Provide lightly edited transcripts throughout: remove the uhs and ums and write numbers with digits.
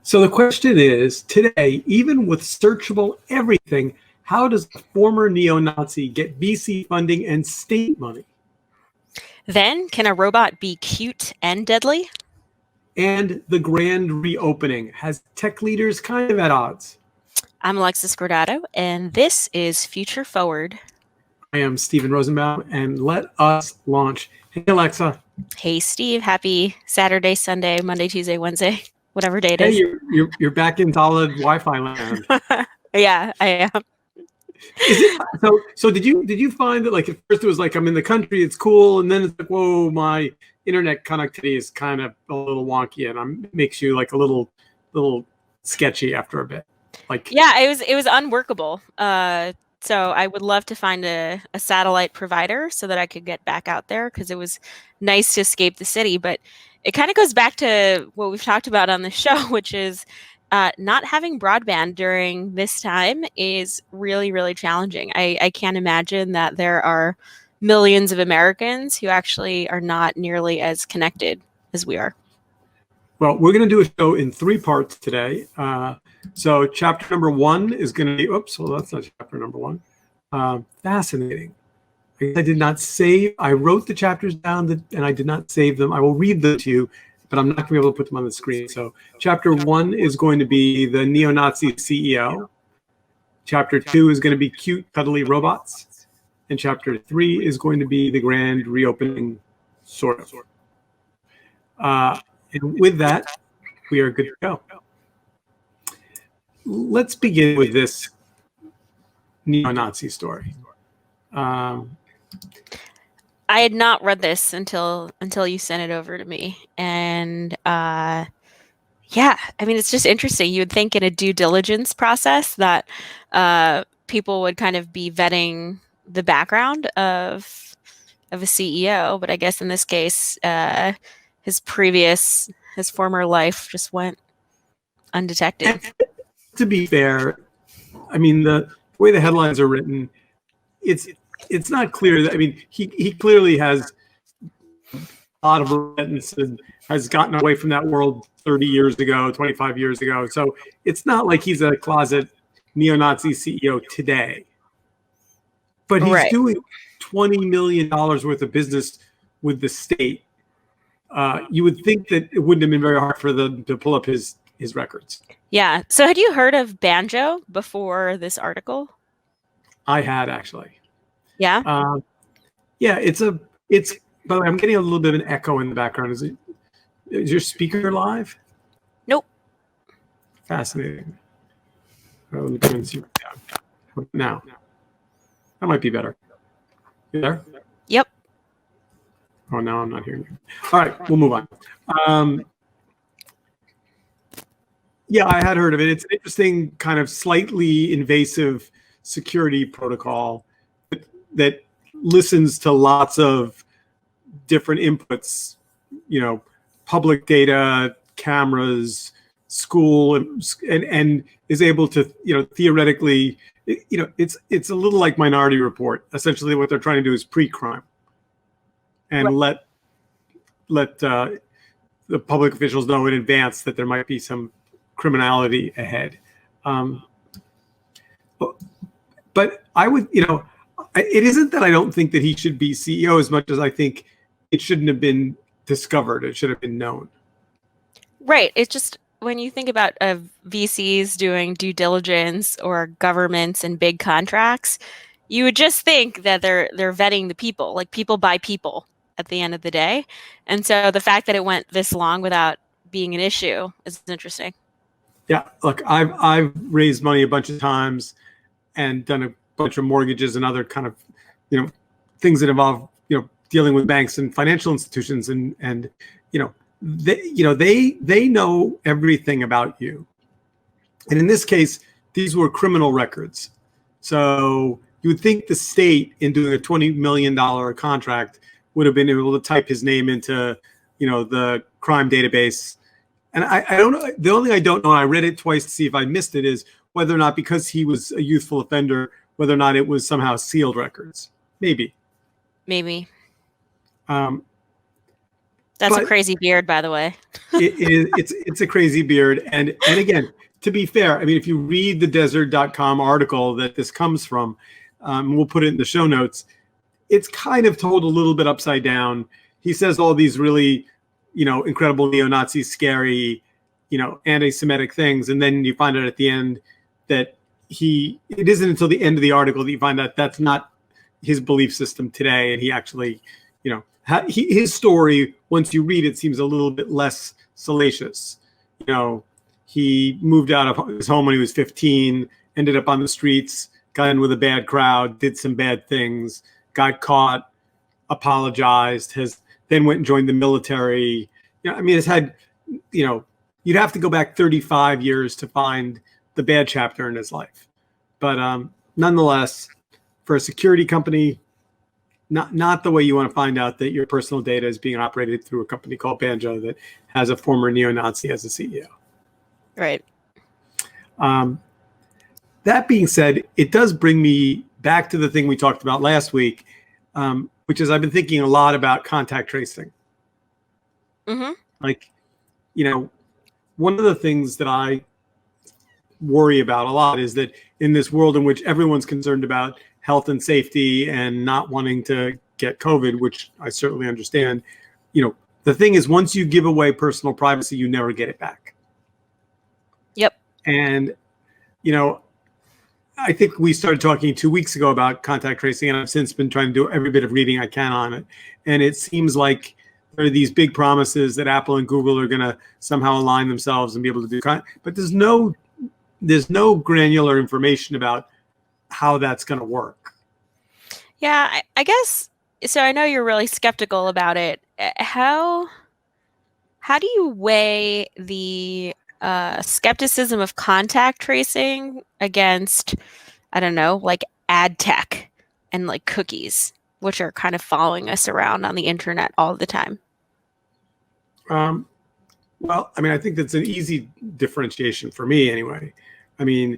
So the question is, today, even with searchable everything, how does a former neo-Nazi get VC funding and state money? Then, can a robot be cute and deadly? And the grand reopening has tech leaders kind of at odds. I'm Alexa Scordato, and this is Future Forward. I am Steven Rosenbaum, and let us launch. Hey, Alexa. Hey, Steve. Happy Saturday, Sunday, Monday, Tuesday, Wednesday, whatever day it is. Hey, you're back in solid Wi-Fi land. Yeah, I am. Is it so? Did you find that, like, at first it was like I'm in the country, it's cool, and then it's like, whoa, my internet connectivity is kind of a little wonky, and it makes you like a little sketchy after a bit. Like, yeah, it was unworkable. So I would love to find a satellite provider so that I could get back out there, because it was nice to escape the city. But it kind of goes back to what we've talked about on the show, which is not having broadband during this time is really, really challenging. I can't imagine that there are millions of Americans who actually are not nearly as connected as we are. Well, we're going to do a show in 3 parts today. So chapter number 1 is going to be, oops, well, that's not chapter number 1. Fascinating. I did not save, I wrote the chapters down and I did not save them. I will read them to you, but I'm not going to be able to put them on the screen. So chapter 1 is going to be the neo-Nazi CEO. Chapter 2 is going to be cute, cuddly robots. And chapter 3 is going to be the grand reopening, sort of. And with that, we are good to go. Let's begin with this neo-Nazi story. I had not read this until you sent it over to me, and yeah, I mean, it's just interesting. You would think in a due diligence process that people would kind of be vetting the background of a CEO, but I guess in this case, his former life just went undetected. And to be fair, I mean, the way the headlines are written, it's not clear that, I mean, he clearly has a lot of repentance and has gotten away from that world 30 years ago, 25 years ago. So it's not like he's a closet neo-Nazi CEO today. But he's doing $20 million worth of business with the state. You would think that it wouldn't have been very hard for them to pull up his records. Yeah. So had you heard of Banjo before this article? I had, actually. Yeah. Yeah. It's. By the way, I'm getting a little bit of an echo in the background. Is your speaker live? Nope. Fascinating. Now, that might be better. You there? Yep. Oh, no, I'm not hearing you. All right, we'll move on. Yeah, I had heard of it. It's an interesting kind of slightly invasive security protocol that listens to lots of different inputs, public data, cameras, school, and is able to, theoretically, it's a little like Minority Report. Essentially, what they're trying to do is pre-crime and let the public officials know in advance that there might be some criminality ahead. But I would, it isn't that I don't think that he should be CEO as much as I think it shouldn't have been discovered. It should have been known. Right. It's just, when you think about VCs doing due diligence or governments and big contracts, you would just think that they're vetting the people, like people by people at the end of the day. And so the fact that it went this long without being an issue is interesting. Yeah, look, I've raised money a bunch of times and done a bunch of mortgages and other kind of, things that involve, dealing with banks and financial institutions, and they know everything about you. And in this case, these were criminal records. So you would think the state, in doing a $20 million contract, would have been able to type his name into, the crime database. And I don't know. The only thing I don't know, and I read it twice to see if I missed it, is whether or not, because he was a youthful offender, whether or not it was somehow sealed records. Maybe. That's a crazy beard, by the way. It's a crazy beard. And again, to be fair, I mean, if you read the desert.com article that this comes from, we'll put it in the show notes, it's kind of told a little bit upside down. He says all these really, incredible neo-Nazi, scary, anti-Semitic things. And then you find out at the end that it isn't until the end of the article that you find out that's not his belief system today. And he actually, his story, once you read it, seems a little bit less salacious. He moved out of his home when he was 15, ended up on the streets, got in with a bad crowd, did some bad things, got caught, apologized, then went and joined the military. It's had, you'd have to go back 35 years to find the bad chapter in his life. But nonetheless, for a security company, not the way you want to find out that your personal data is being operated through a company called Banjo that has a former neo-Nazi as a CEO. Right. That being said, it does bring me back to the thing we talked about last week, which is I've been thinking a lot about contact tracing. Mm-hmm. Like, one of the things that I worry about a lot is that in this world in which everyone's concerned about health and safety and not wanting to get COVID, which I certainly understand, the thing is, once you give away personal privacy, you never get it back. Yep. And, I think we started talking 2 weeks ago about contact tracing, and I've since been trying to do every bit of reading I can on it. And it seems like there are these big promises that Apple and Google are going to somehow align themselves and be able to do, but there's no granular information about how that's going to work. Yeah, I guess so. I know you're really skeptical about it. How do you weigh the skepticism of contact tracing against, I don't know, like ad tech and like cookies, which are kind of following us around on the internet all the time? Well, I think that's an easy differentiation for me anyway. An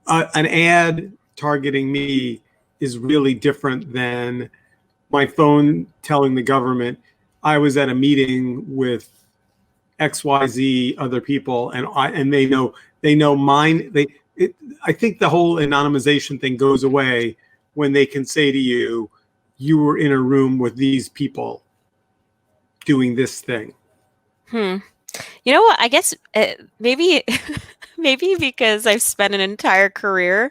ad targeting me is really different than my phone telling the government I was at a meeting with XYZ other people, and they know mine. I think the whole anonymization thing goes away when they can say to you, you were in a room with these people doing this thing. You know what? I guess maybe because I've spent an entire career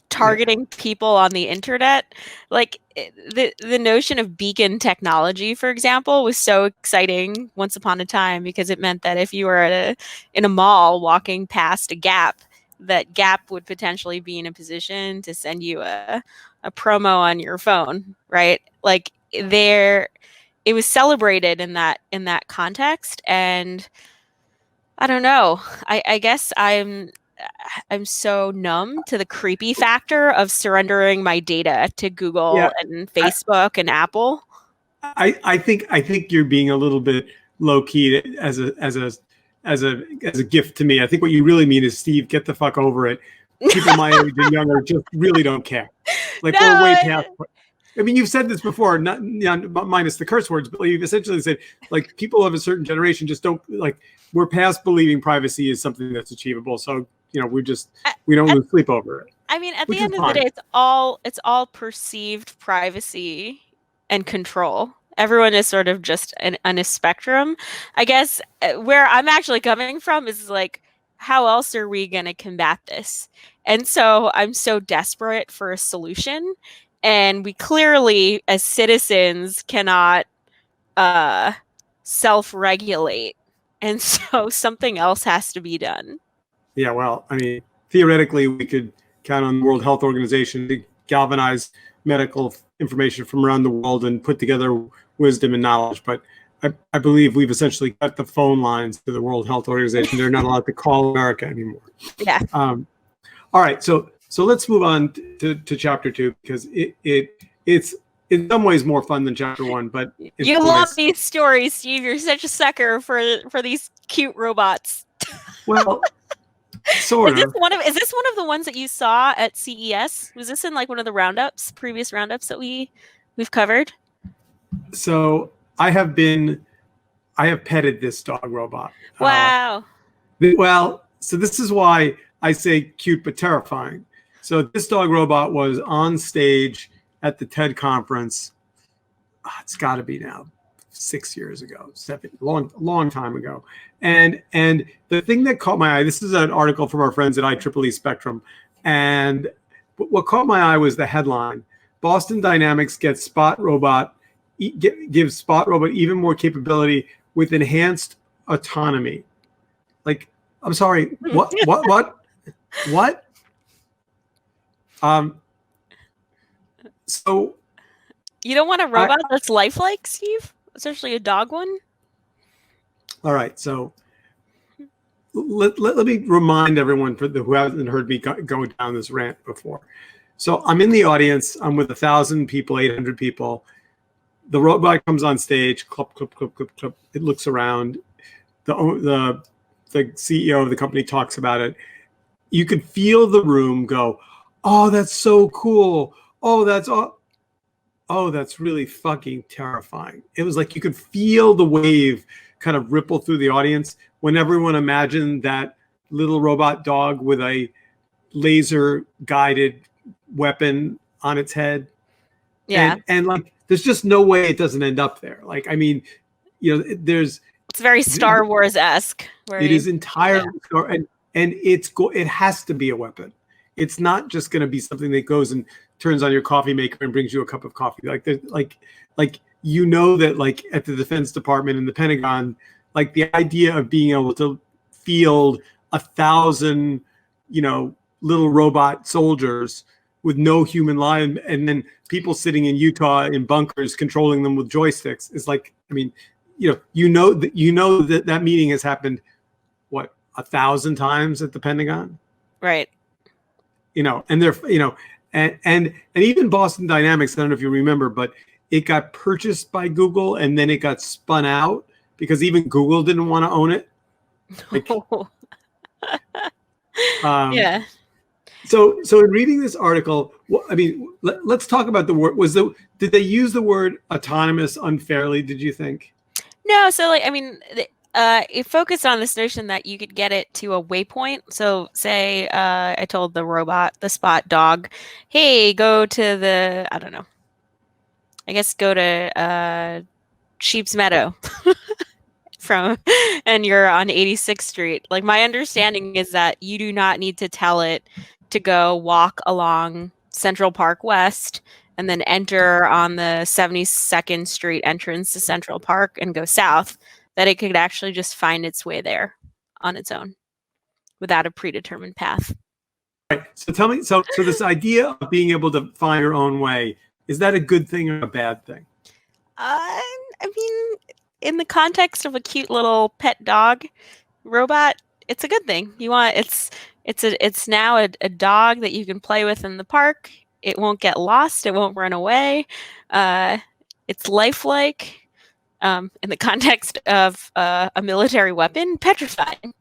targeting people on the internet, like the notion of beacon technology, for example, was so exciting once upon a time because it meant that if you were in a mall walking past a Gap, that Gap would potentially be in a position to send you a promo on your phone, right? Like it was celebrated in that context, and I don't know. I guess I'm so numb to the creepy factor of surrendering my data to Google and Facebook and Apple. I think you're being a little bit low key as a gift to me. I think what you really mean is, Steve, get the fuck over it. People my age and younger just really don't care. Like, we're way past. You've said this before, not minus the curse words, but you've essentially said, like, people of a certain generation just don't, like, we're past believing privacy is something that's achievable. So, we don't lose sleep over it. At the end of the day, it's all perceived privacy and control. Everyone is sort of just on a spectrum. I guess where I'm actually coming from is like, how else are we going to combat this? And so I'm so desperate for a solution. And we clearly, as citizens, cannot self-regulate. And so something else has to be done. Yeah, well, theoretically, we could count on the World Health Organization to galvanize medical information from around the world and put together wisdom and knowledge. But I believe we've essentially cut the phone lines to the World Health Organization. They're not allowed to call America anymore. Yeah. All right, so let's move on to chapter 2, because it's in some ways more fun than chapter 1. But you love these stories, Steve. You're such a sucker for these cute robots. Well, sort of. Is this one of the ones that you saw at CES? Was this in like one of the previous roundups that we've covered? So I have petted this dog robot. Wow. Well, so this is why I say cute but terrifying. So this dog robot was on stage at the TED conference. It's got to be now 6 years ago, long time ago. And the thing that caught my eye, this is an article from our friends at IEEE Spectrum, and what caught my eye was the headline: Boston Dynamics gives Spot Robot even more capability with enhanced autonomy. Like, I'm sorry, what? So You don't want a robot that's lifelike, Steve? Especially a dog one? All right, so let me remind everyone who hasn't heard me go down this rant before. So I'm in the audience. I'm with 1,000 people, 800 people. The robot comes on stage. Clup, clup, clup, clup, clup. It looks around. The CEO of the company talks about it. You could feel the room go, "Oh, that's so cool. Oh, that's really fucking terrifying." It was like you could feel the wave kind of ripple through the audience when everyone imagined that little robot dog with a laser guided weapon on its head. Yeah. And like, there's just no way it doesn't end up there. Like, I mean, it's very Star Wars-esque. It is entirely and it has to be a weapon. It's not just going to be something that goes and turns on your coffee maker and brings you a cup of coffee. Like that, like that, like at the Defense Department and the Pentagon, like the idea of being able to field 1,000, little robot soldiers with no human life, and then people sitting in Utah in bunkers controlling them with joysticks is like, I mean, that meeting has happened, what, 1,000 times at the Pentagon, right? And they're, and even Boston Dynamics, I don't know if you remember, but it got purchased by Google and then it got spun out because even Google didn't want to own it. Like, yeah. So in reading this article, I mean, let's talk about the word. Did they use the word autonomous unfairly, did you think? No, so like, I mean, it focused on this notion that you could get it to a waypoint. So say I told the Spot dog, hey, go to the, I don't know, I guess go to Sheep's Meadow and you're on 86th Street. Like, my understanding is that you do not need to tell it to go walk along Central Park West and then enter on the 72nd Street entrance to Central Park and go south, that it could actually just find its way there on its own without a predetermined path. Right. So tell me, so this idea of being able to find your own way, is that a good thing or a bad thing? I mean, in the context of a cute little pet dog robot, it's a good thing. It's now a dog that you can play with in the park. It won't get lost. It won't run away. It's lifelike. In the context of a military weapon, petrifying.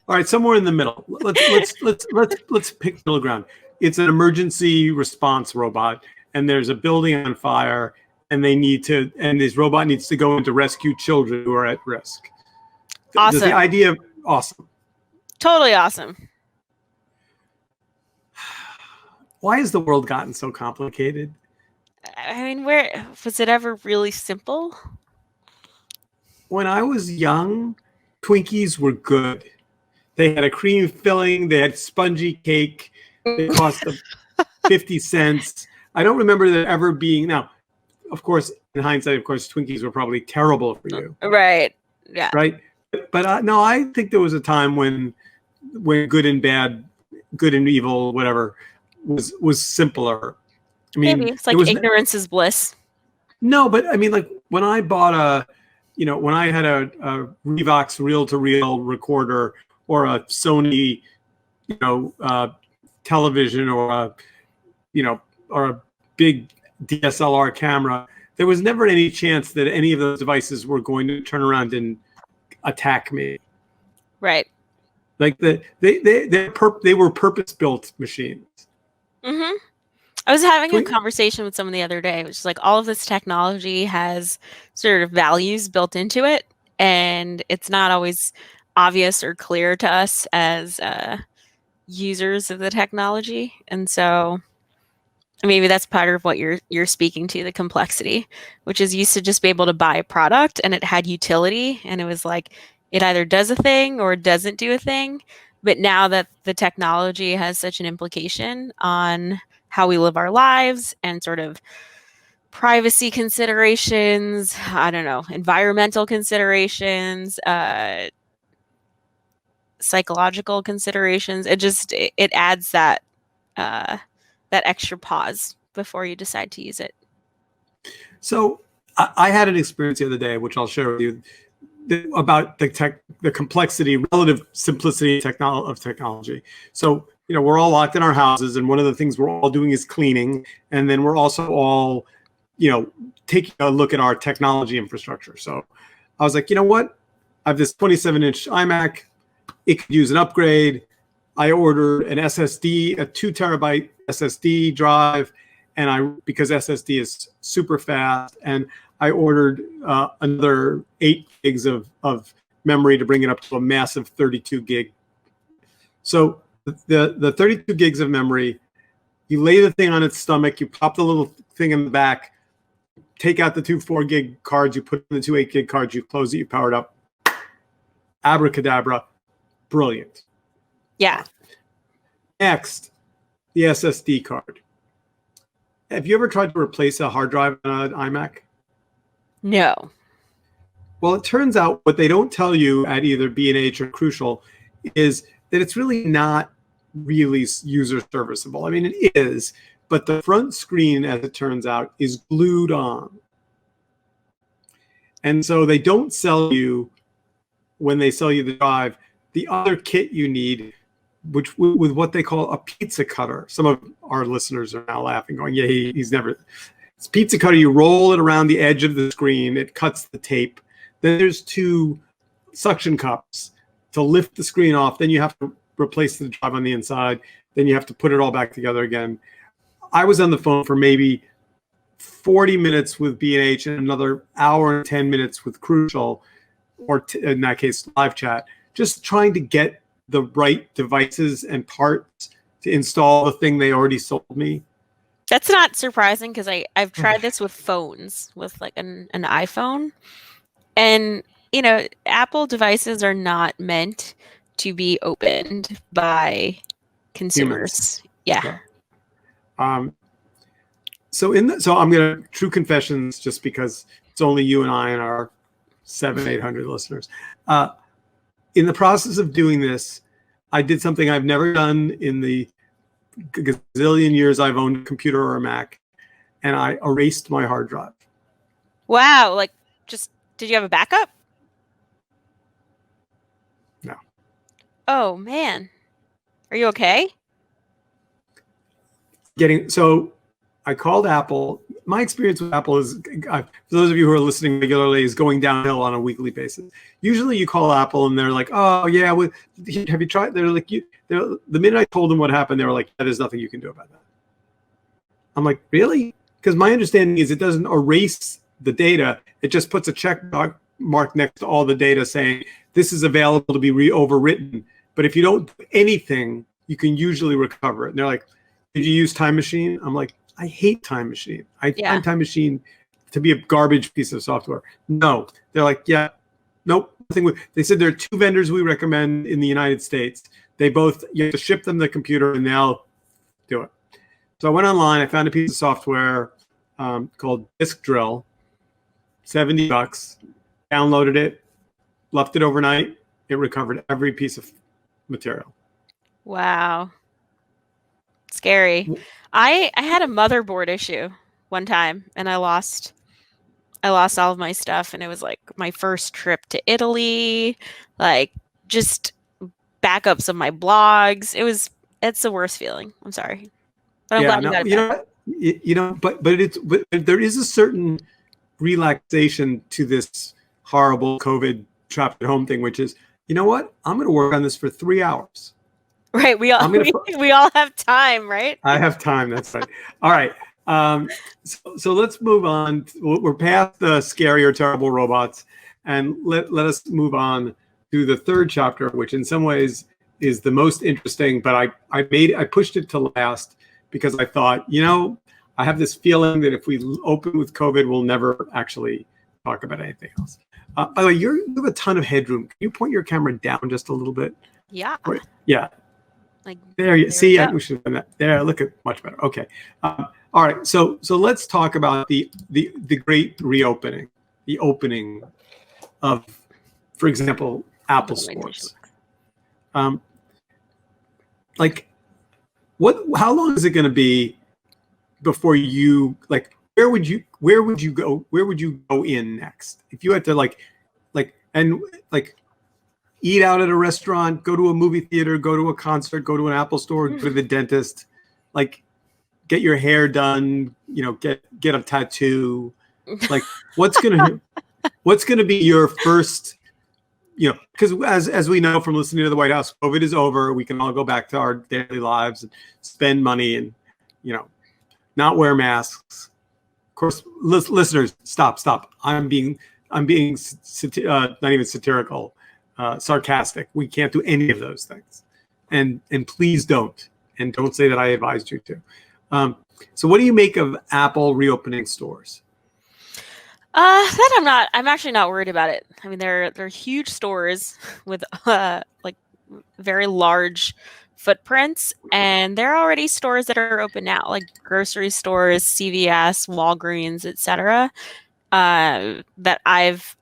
All right, somewhere in the middle. Let's pick middle ground. It's an emergency response robot, and there's a building on fire, and this robot needs to go in to rescue children who are at risk. Awesome. The idea of awesome. Totally awesome. Why has the world gotten so complicated? I mean, where was it ever really simple? When I was young, Twinkies were good. They had a cream filling. They had spongy cake. They cost 50 cents. I don't remember there ever being. Now, of course, in hindsight, of course, Twinkies were probably terrible for you. Right. Yeah. Right. But no, I think there was a time when good and bad, good and evil, whatever, was simpler. I mean, maybe it's like ignorance is bliss. No, but I mean, like when I bought when I had a Revox reel-to-reel recorder or a Sony, television or a big DSLR camera, there was never any chance that any of those devices were going to turn around and attack me. Right. Like they were purpose-built machines. Mm-hmm. I was having a Tweet. conversation with someone the other day, which is like all of this technology has sort of values built into it, and it's not always obvious or clear to us as users of the technology. And so maybe that's part of what you're speaking to, the complexity, which is used to just be able to buy a product and it had utility, and it was like it either does a thing or it doesn't do a thing. But now that the technology has such an implication on how we live our lives and sort of privacy considerations, I don't know, environmental considerations, psychological considerations, it adds that that extra pause before you decide to use it. So I had an experience the other day, which I'll share with you, about the complexity, relative simplicity of technology. So, we're all locked in our houses, and one of the things we're all doing is cleaning, and then we're also all, taking a look at our technology infrastructure. So I was like, you know what? I have this 27-inch iMac. It could use an upgrade. I ordered an SSD, a 2 terabyte SSD drive, and because SSD is super fast, and I ordered another 8 gigs of memory to bring it up to a massive 32 gig. So the 32 gigs of memory, you lay the thing on its stomach, you pop the little thing in the back, take out the 2 4 gig cards, you put in the 2 8 gig cards, you close it, you power it up. Abracadabra, brilliant. Yeah. Next, the SSD card. Have you ever tried to replace a hard drive on an iMac? No. Well, it turns out what they don't tell you at either B&H or Crucial is that it's really not really user serviceable. I mean, it is, but the front screen, as it turns out, is glued on. And so they don't sell you, when they sell you the drive, the other kit you need, which with what they call a pizza cutter. Some of our listeners are now laughing, going, yeah, he's never. It's pizza cutter. You roll it around the edge of the screen. It cuts the tape. Then there's 2 suction cups to lift the screen off. Then you have to replace the drive on the inside. Then you have to put it all back together again. I was on the phone for maybe 40 minutes with B&H and another hour and 10 minutes with Crucial, or in that case, live chat, just trying to get the right devices and parts to install the thing they already sold me. That's not surprising, because I've tried this with phones, with like an iPhone. And, Apple devices are not meant to be opened by consumers. Humans. Yeah. So I'm going to, true confessions, just because it's only you and I and our 700-800 listeners. In the process of doing this, I did something I've never done in the gazillion years I've owned a computer or a Mac, and I erased my hard drive. Wow. Like, did you have a backup? No. Oh, man. Are you okay? So I called Apple. My experience with Apple is, for those of you who are listening regularly, is going downhill on a weekly basis. Usually you call Apple and they're like, oh, yeah, have you tried? They're like, the minute I told them what happened, they were like, there's nothing you can do about that. I'm like, really? Because my understanding is it doesn't erase the data. It just puts a check mark next to all the data saying, this is available to be overwritten. But if you don't do anything, you can usually recover it. And they're like, did you use Time Machine? I'm like, I hate Time Machine. I find Time Machine to be a garbage piece of software. No. They're like, yeah, nope. They said there are 2 vendors we recommend in the United States. You have to ship them the computer and they'll do it. So I went online. I found a piece of software called Disk Drill, $70, downloaded it, left it overnight. It recovered every piece of material. Wow. Scary. I had a motherboard issue one time, and I lost all of my stuff, and it was like my first trip to Italy, like just backups of my blogs. It's the worst feeling. I'm sorry. But I'm glad you got it back. But there is a certain relaxation to this horrible COVID trapped at home thing, which is, you know what? I'm going to work on this for 3 hours. Right. We all I'm gonna. we all have time, right? I have time. That's right. All right. So let's move on. We're past the scary or terrible robots, and let us move on to the third chapter, which in some ways is the most interesting. But I pushed it to last because I thought, I have this feeling that if we open with COVID, we'll never actually talk about anything else. By the way, you have a ton of headroom. Can you point your camera down just a little bit? Yeah. Yeah. Like there you see. we We should have done that. There, look at much better. Okay. All right. So let's talk about the great reopening, the opening of, for example, Apple stores. Like, how long is it going to be before you where would you go in next if you had to eat out at a restaurant, go to a movie theater, go to a concert, go to an Apple store, go to the dentist, get your hair done, get a tattoo. What's gonna be your first, because as we know from listening to the White House, COVID is over. We can all go back to our daily lives and spend money and, not wear masks. Of course, listeners, stop. I'm being not even satirical, sarcastic. We can't do any of those things, and please don't, and don't say that I advised you to. So, what do you make of Apple reopening stores? I'm actually not worried about it. I mean, they're huge stores with very large footprints, and there are already stores that are open now, like grocery stores, CVS, Walgreens, etc. That I've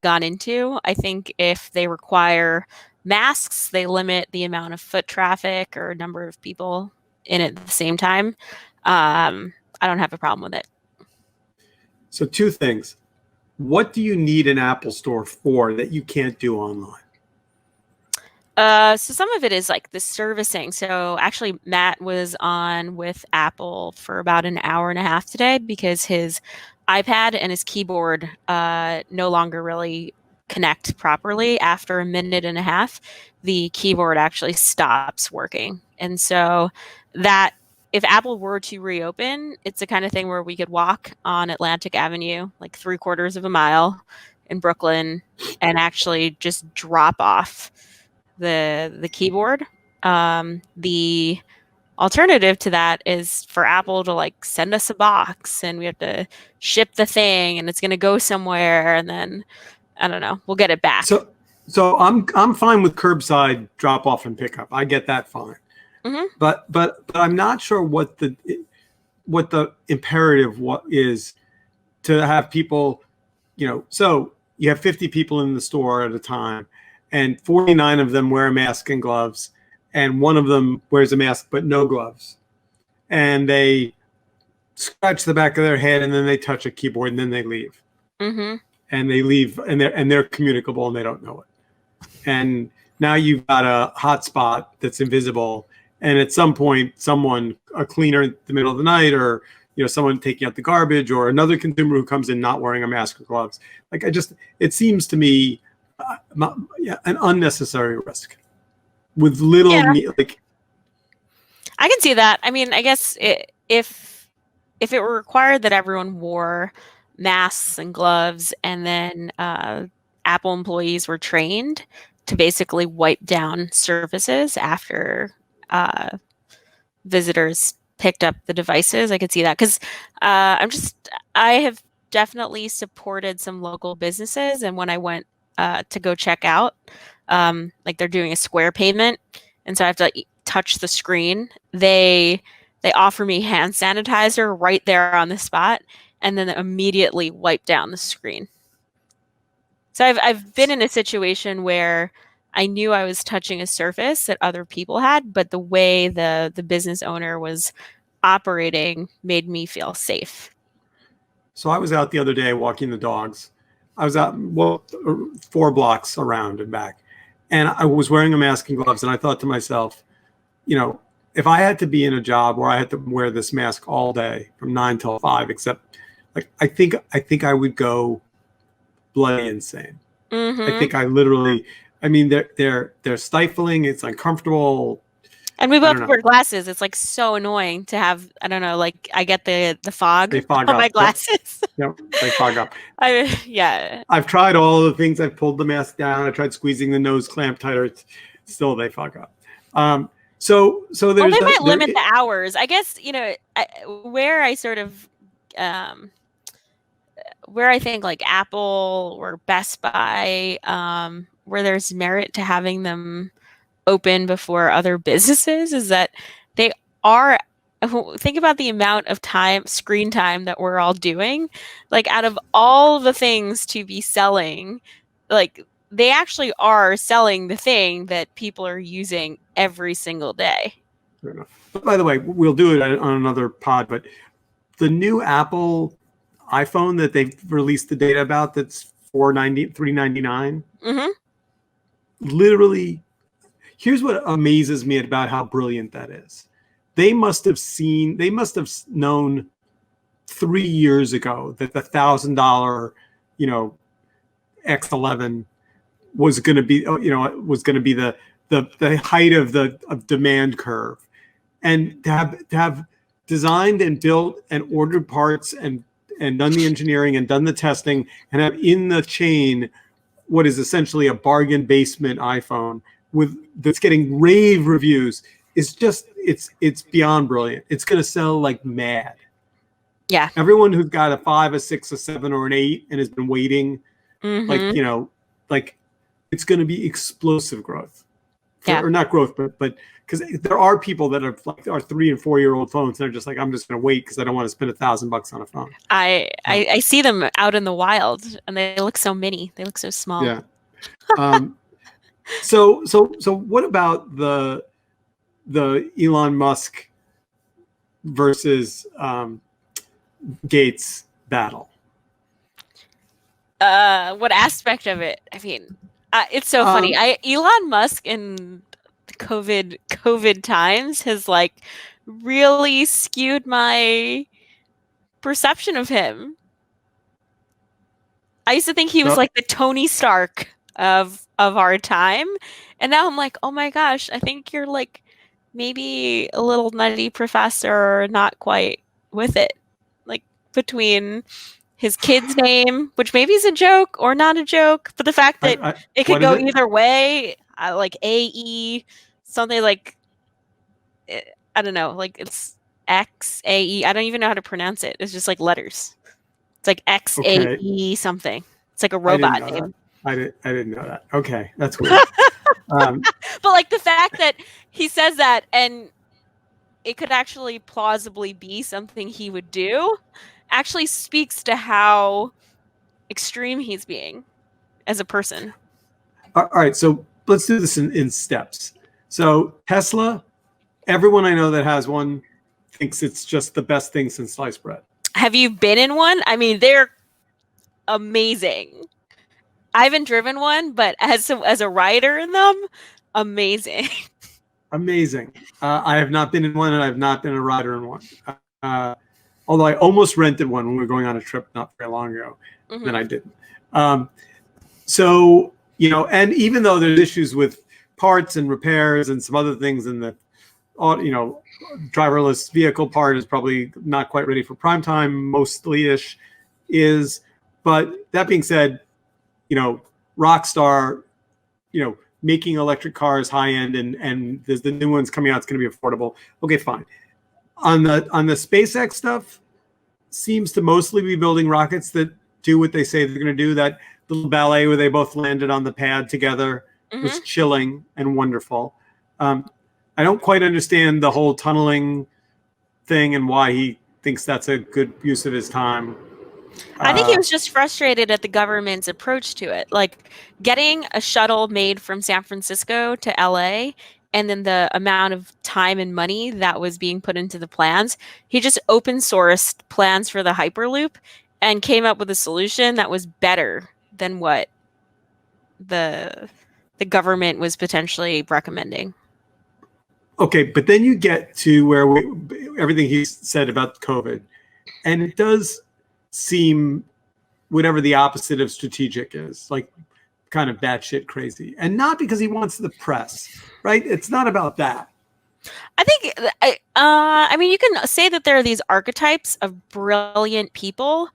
gone into. I think if they require masks, they limit the amount of foot traffic or number of people in it at the same time. I don't have a problem with it. So, two things. What do you need an Apple store for that you can't do online? So some of it is like the servicing. So actually, Matt was on with Apple for about an hour and a half today because his iPad and his keyboard no longer really connect properly. After a minute and a half, the keyboard actually stops working. And so that if Apple were to reopen, it's the kind of thing where we could walk on Atlantic Avenue, like 3/4 of a mile in Brooklyn, and actually just drop off the keyboard. The alternative to that is for Apple to send us a box and we have to ship the thing and it's going to go somewhere and then I don't know, we'll get it back. So I'm fine with curbside drop off and pickup. I get that fine. Mm-hmm. But I'm not sure what the imperative is to have people, so you have 50 people in the store at a time and 49 of them wear a mask and gloves and one of them wears a mask but no gloves. And they scratch the back of their head and then they touch a keyboard and then they leave. Mm-hmm. And they leave and they're communicable and they don't know it. And now you've got a hotspot that's invisible. And at some point, a cleaner in the middle of the night or someone taking out the garbage or another consumer who comes in not wearing a mask or gloves. It seems to me an unnecessary risk with little I can see that. I mean, I guess if it were required that everyone wore masks and gloves and then Apple employees were trained to basically wipe down surfaces after visitors picked up the devices, I could see that because I have definitely supported some local businesses, and when I went to go check out, they're doing a Square payment, and so I have to touch the screen. They offer me hand sanitizer right there on the spot, and then immediately wipe down the screen. So I've been in a situation where I knew I was touching a surface that other people had, but the way the business owner was operating made me feel safe. So I was out the other day walking the dogs. I was out 4 blocks around and back, and I was wearing a mask and gloves. And I thought to myself, if I had to be in a job where I had to wear this mask all day from 9 till 5, except I think I would go bloody insane. Mm-hmm. I think I literally. I mean, they're stifling. It's uncomfortable. And we I both don't know. wear glasses. It's like so annoying to have, I don't know, like I get the fog They fog on up. my glasses. Yep, they fog up. Yeah. I've tried all the things. I've pulled the mask down. I tried squeezing the nose clamp tighter. Still, they fog up. So Well, there's they might limit the hours. I guess, where I sort of, where I think like Apple or Best Buy, where there's merit to having them open before other businesses is that they are, think about the amount of screen time that we're all doing. Like out of all the things to be selling, like they actually are selling the thing that people are using every single day. But by the way, we'll do it on another pod, but the new Apple iPhone that they've released the data about, that's $399. Mm-hmm. Literally, here's what amazes me about how brilliant that is. They must have known 3 years ago that the $1,000, X11 was going to be, the height of the demand curve, and to have designed and built and ordered parts and done the engineering and done the testing and have in the chain what is essentially a bargain basement iPhone that's getting rave reviews is just it's beyond brilliant. It's going to sell like mad. Yeah. Everyone who's got a 5, a 6, a 7, or an 8 and has been waiting, like it's going to be explosive growth. Or not growth, but because there are people that are like our 3 and 4 year old phones, and they're just like, I'm just going to wait because I don't want to spend $1,000 on a phone. I see them out in the wild, and they look so mini. They look so small. Yeah. So what about the Elon Musk versus Gates battle? What aspect of it? I mean, it's so funny. Elon Musk in COVID times has like really skewed my perception of him. I used to think he was like the Tony Stark of our time, and now I'm like, oh my gosh, I think you're like maybe a little nutty professor, not quite with it. Like between his kid's name, which maybe is a joke or not a joke, but the fact that it could go either way, like AE, something like, I don't know, like it's XAE. I don't even know how to pronounce it. It's just like letters. It's like XAE something. It's like a robot name. I didn't know that. Okay, that's weird. But like the fact that he says that and it could actually plausibly be something he would do actually speaks to how extreme he's being as a person. All right, so let's do this in steps. So Tesla, everyone I know that has one thinks it's just the best thing since sliced bread. Have you been in one? I mean, they're amazing. I haven't driven one, but as a rider in them, amazing. Amazing. I have not been in one, and I have not been a rider in one. Although I almost rented one when we were going on a trip not very long ago, then I didn't. So, and even though there's issues with parts and repairs and some other things in the, driverless vehicle part is probably not quite ready for prime time, mostly-ish is. But that being said, Rockstar, making electric cars high end and there's the new ones coming out, it's going to be affordable. Okay, fine. On the SpaceX stuff, seems to mostly be building rockets that do what they say they're going to do. That little ballet where they both landed on the pad together was chilling and wonderful. I don't quite understand the whole tunneling thing and why he thinks that's a good use of his time. I think he was just frustrated at the government's approach to it. Like getting a shuttle made from San Francisco to LA and then the amount of time and money that was being put into the plans. He just open sourced plans for the Hyperloop and came up with a solution that was better than what the government was potentially recommending. Okay, but then you get to where everything he said about COVID, and it does seem whatever the opposite of strategic is, like kind of batshit crazy. And not because he wants the press, right? It's not about that. I think I mean, you can say that there are these archetypes of brilliant people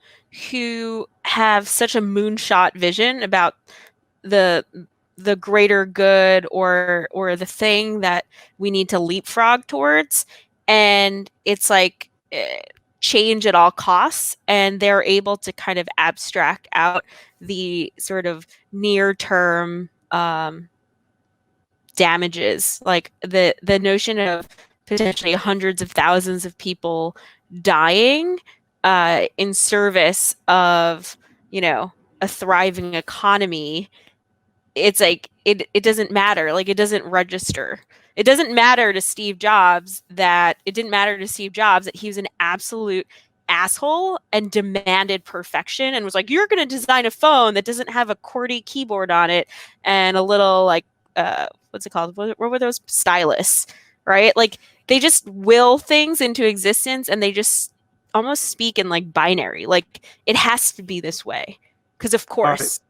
who have such a moonshot vision about the the greater good or the thing that we need to leapfrog towards, and it's like change at all costs, and they're able to kind of abstract out the sort of near term damages, like the notion of potentially hundreds of thousands of people dying in service of, you know, a thriving economy. It's like it doesn't matter, like it doesn't register. It doesn't matter to Steve Jobs that it didn't matter to Steve Jobs that he was an absolute asshole and demanded perfection and was like, you're going to design a phone that doesn't have a QWERTY keyboard on it and a little like what's it called, what were those, stylus, right? Like they just will things into existence, and they just almost speak in like binary, like it has to be this way because of course.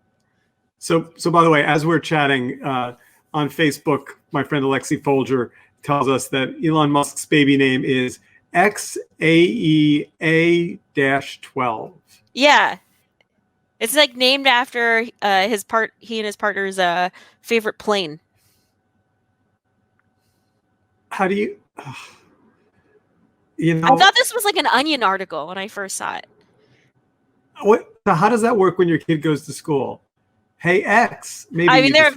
So by the way, as we're chatting on Facebook, my friend Alexi Folger tells us that Elon Musk's baby name is XAEA-12. Yeah. It's like named after he and his partner's favorite plane. How do you, I thought this was like an Onion article when I first saw it. How does that work when your kid goes to school? Hey, X. Maybe. I mean, there are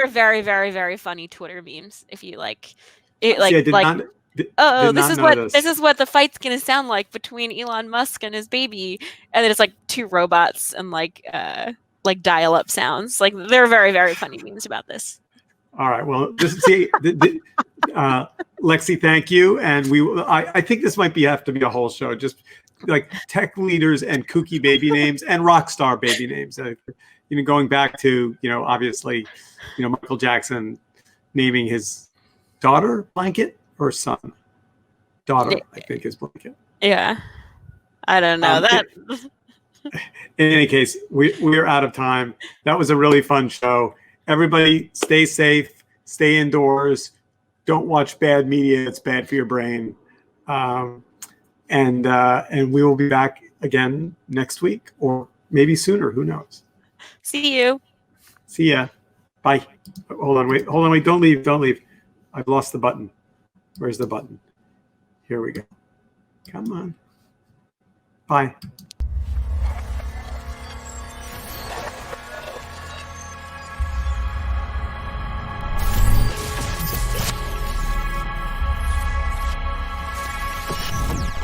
very, very, very funny Twitter memes. If you like, it like See, this is what the fight's gonna sound like between Elon Musk and his baby, and then it's like two robots and like dial-up sounds. Like there are very, very funny memes about this. All right. Well, Lexi, thank you, and I think this might have to be a whole show, just like tech leaders and kooky baby names and rock star baby names. Going back to, obviously, Michael Jackson naming his daughter Blanket or son. Daughter, I think, is Blanket. Yeah. I don't know that. In any case, we're out of time. That was a really fun show. Everybody stay safe, stay indoors. Don't watch bad media. It's bad for your brain. And we will be back again next week or maybe sooner. Who knows? See you. See ya. Bye. Hold on, wait. Don't leave. I've lost the button. Where's the button? Here we go. Come on. Bye.